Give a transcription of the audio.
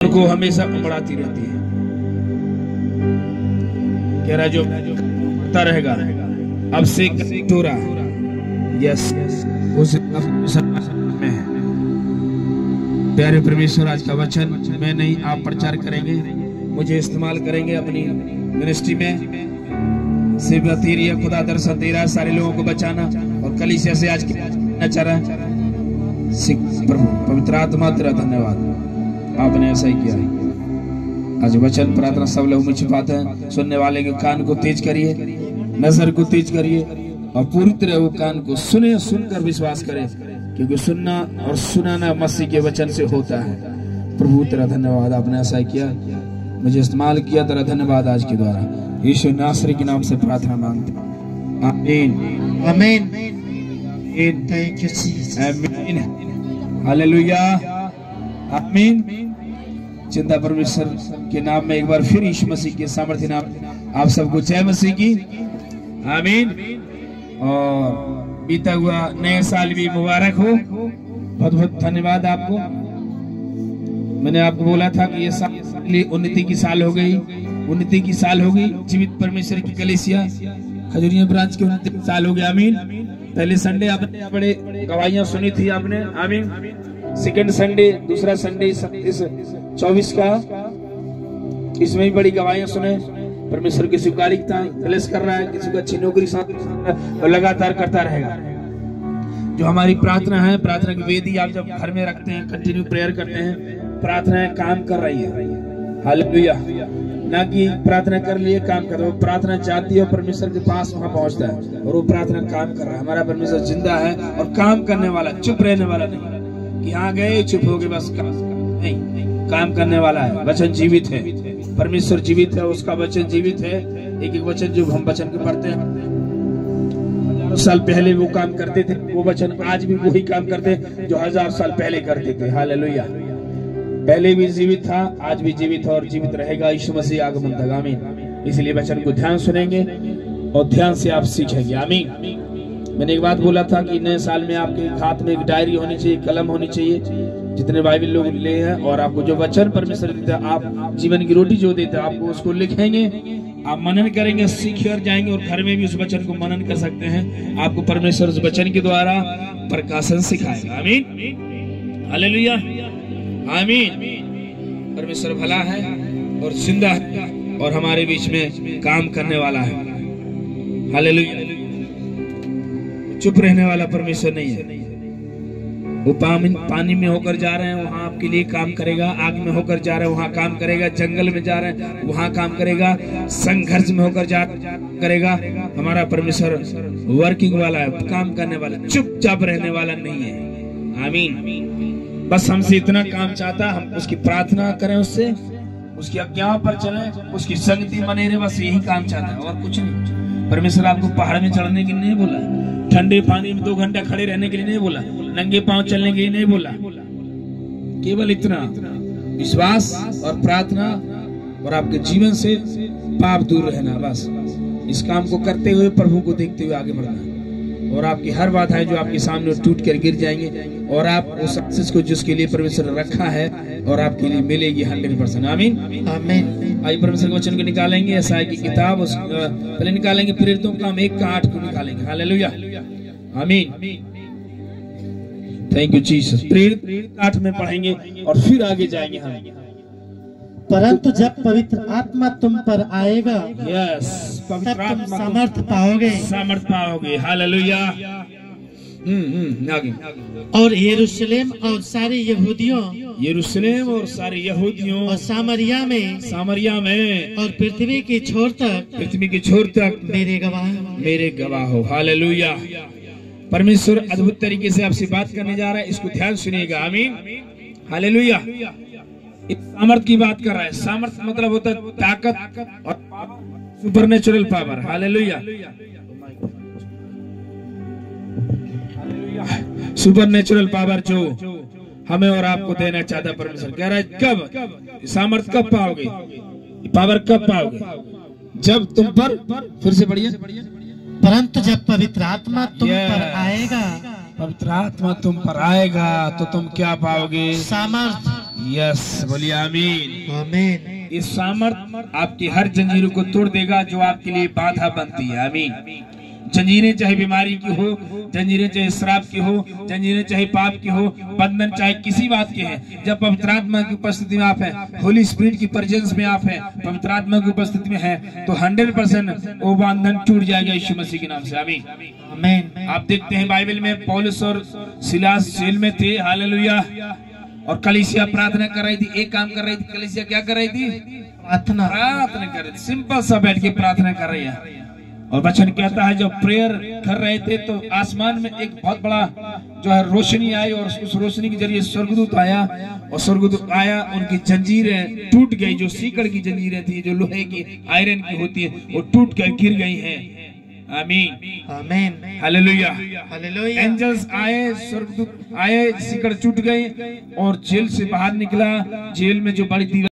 जीवन को हमेशा बढ़ाती रहती है। कह रहा जो करता रहेगा अब से थोड़ा यस उस में प्यारे परमेश्वर, आज का वचन मैं नहीं आप प्रचार करेंगे, मुझे इस्तेमाल करेंगे अपनी मिनिस्ट्री में। सिर्फ तेरी खुदा दर्शन दे रहा है सारे लोगों को बचाना और कलीसिया से आज अच्छा रहा है। प्रभु पवित्र आत्मा तेरा धन्यवाद, आपने ऐसा ही किया। आज वचन प्रार्थना सब लोग में छिपाते हैं। सुनने वाले के कान को तेज करिए, नजर को तेज करिए और पूरी तरह वो कान को सुने, सुनकर विश्वास करे, क्योंकि सुनना और सुनाना मसीह के वचन से होता है। प्रभु तेरा धन्यवाद, आपने ऐसा किया, मुझे इस्तेमाल किया, तेरा धन्यवाद आज के द्वारा यीशु नासरी के नाम से प्रार्थना मांगते हैं। आमीन आमीन। Thank you Jesus. आमीन हालेलुया आमीन। चिंता परमेश्वर के नाम में एक बार फिर यीशु मसीह के सामर्थ्य नाम आप सबको जय मसीह की आमीन। और बीता हुआ नया साल भी मुबारक हो। बहुत बहुत धन्यवाद आपको। मैंने आपको बोला था कि ये साल उन्नति की साल हो गई, उन्नति की साल हो गई। जीवित परमेश्वर की कलीसिया खजूरिया ब्रांच की उन्नति की साल हो गया आमीन। पहले संडे आपने बड़े गवाहियां सुनी थी आपने आमीन। सेकंड संडे, दूसरा संडे इस 24 का, इसमें भी बड़ी गवाहियां सुने। परमेश्वर की स्वीकारिता ब्लेस कर रहा है, किसी को अच्छी नौकरी और लगातार करता रहेगा। जो हमारी प्रार्थना है, प्रार्थना की वेदी आप जब घर में रखते हैं, कंटिन्यू प्रेयर करते हैं, प्रार्थनाएं काम कर रही है। हालेलुया। ना कि प्रार्थना कर लिए काम कर रहे हो, प्रार्थना चाहती है और परमेश्वर के पास वहां पहुंचता है और वो प्रार्थना काम कर रहा है। हमारा परमेश्वर जिंदा है और काम करने वाला, चुप रहने वाला नहीं कि यहाँ गए चुप हो गए बस, नहीं, काम करने वाला है। वचन जीवित है, परमेश्वर जीवित है, उसका वचन जीवित है। एक एक वचन जो हम वचन को पढ़ते हैं, 1000 साल पहले वो काम करते थे, वो वचन आज भी वही काम करते जो 1000 साल पहले करते थे। हालेलुया। पहले भी जीवित था, आज भी जीवित है और जीवित रहेगा यीशु मसीह आगमन तक आमीन। इसलिए वचन को ध्यान सुनेंगे और ध्यान से आप सीखेंगे आमीन। मैंने एक बात बोला था कि नए साल में आपके हाथ में एक डायरी होनी चाहिए, कलम होनी चाहिए, जितने बाइबल लोग ले हैं, और आपको जो वचन परमेश्वर देता है, आप जीवन की रोटी जो देता है, आपको उसको लिखेंगे, आप मनन करेंगे, सीख कर जाएंगे और घर में भी उस वचन को मनन कर सकते हैं। आपको परमेश्वर उस वचन के द्वारा प्रकाशन सिखाएगा आमीन। हालेलुया आमीन। परमेश्वर भला है और जिंदा है और हमारे बीच में काम करने वाला है। हालेलुया। चुप रहने वाला परमेश्वर नहीं है। वो पानी में होकर जा रहे हैं, वहां आपके लिए काम करेगा। आग में होकर जा रहे हैं, वहां काम करेगा। जंगल में जा रहे हैं, वहां काम करेगा। संघर्ष में होकर जा करेगा। हमारा परमेश्वर वर्किंग वाला है, काम करने वाला, चुपचाप रहने वाला नहीं है आमीन। बस हमसे इतना काम चाहता, हम उसकी प्रार्थना करें, उससे उसकी आज्ञा पर चलें, उसकी संगति बने रहे, बस यही काम चाहता है और कुछ नहीं। परमेश्वर आपको पहाड़ में चढ़ने के लिए नहीं बोला, ठंडे पानी में 2 घंटा खड़े रहने के लिए नहीं बोला, नंगे पांव चलने के लिए नहीं बोला। केवल इतना विश्वास और प्रार्थना और आपके जीवन से पाप दूर रहना, बस इस काम को करते हुए प्रभु को देखते हुए आगे बढ़ना। और आपकी हर बाधाएं जो आपके सामने टूट कर गिर जाएंगे और आप उस सक्सेस को जिसके लिए परमेश्वर रखा है और आपके लिए मिलेगी 100%। आमीन आमीन। आइए परमेश्वर के वचन को निकालेंगे। यशायाह की किताब पहले निकालेंगे, प्रेरितों का काम 1 का 8 को निकालेंगे। हालेलुया आमीन। Thank you Jesus. प्रेरित 8 में पढ़ेंगे और फिर आगे जाएंगे हम। परंतु जब पवित्र आत्मा तुम पर आएगा, यस, तब तुम सामर्थ पाओगे, सामर्थ पाओगे। हालेलुया। आगे। और यरूशलेम और सारे यहूदियों, यरूशलेम और सारे यहूदियों और सामरिया में और पृथ्वी की छोर तक मेरे गवाह हो। हालेलुया। परमेश्वर अद्भुत तरीके से आपसे बात करने जा रहा है, इसको ध्यान सुनिएगा आमीन। हालेलुया। सामर्थ की बात कर रहा है। सामर्थ मतलब होता है ताकत और supernatural power. Hallelujah. Supernatural power जो हमें और आपको देना चाहता परमेश्वर। कह रहा है कब सामर्थ कब पाओगे, पावर कब पाओगे? जब तुम पर, फिर से पढ़िए, परंतु जब पवित्र आत्मा तुम पर आएगा, पवित्र आत्मा तुम पर आएगा तो तुम क्या पाओगे? सामर्थ। यस, बोलिए आमीन। आमीन। इस सामर्थ आपकी हर जंजीरों को तोड़ देगा जो आपके लिए बाधा बनती है। आमीन। जंजीरें चाहे बीमारी की हो, जंजीरें चाहे श्राप की हो, जंजीरें चाहे पाप की हो, बंधन चाहे किसी बात के हैं, जब पवित्र आत्मा की उपस्थिति में आप हैं, होली स्पिरिट की प्रेजेंस में आप हैं, पवित्र आत्मा की उपस्थिति में हैं, तो 100% वो बंधन टूट जाएगा यीशु मसीह के नाम से। आमीन। आमीन। आप देखते हैं बाइबल में पौलुस और सिलास जेल में थे। हालेलुया। और कलीसिया प्रार्थना कर रही थी, एक काम कर रही थी। कलीसिया क्या कर रही थी? प्रार्थना कर रही थी। सिंपल सा बैठ के प्रार्थना कर रही है। और वचन कहता है जब प्रेयर कर रहे थे तो आसमान में एक बहुत बड़ा जो है रोशनी आई, और उस रोशनी के जरिए स्वर्गदूत आया, और स्वर्गदूत आया, उनकी जंजीरें टूट गई। जो सीकड़ की जंजीरें थी, जो लोहे की, आयरन की होती है, वो टूट कर गिर गई हैं। आमीन। आमीन। हालेलुया। हालेलुया। एंजल्स आए, स्वर्गदूत आए, सीकड़ टूट गई और जेल से बाहर निकला। जेल में जो बड़ी दीवार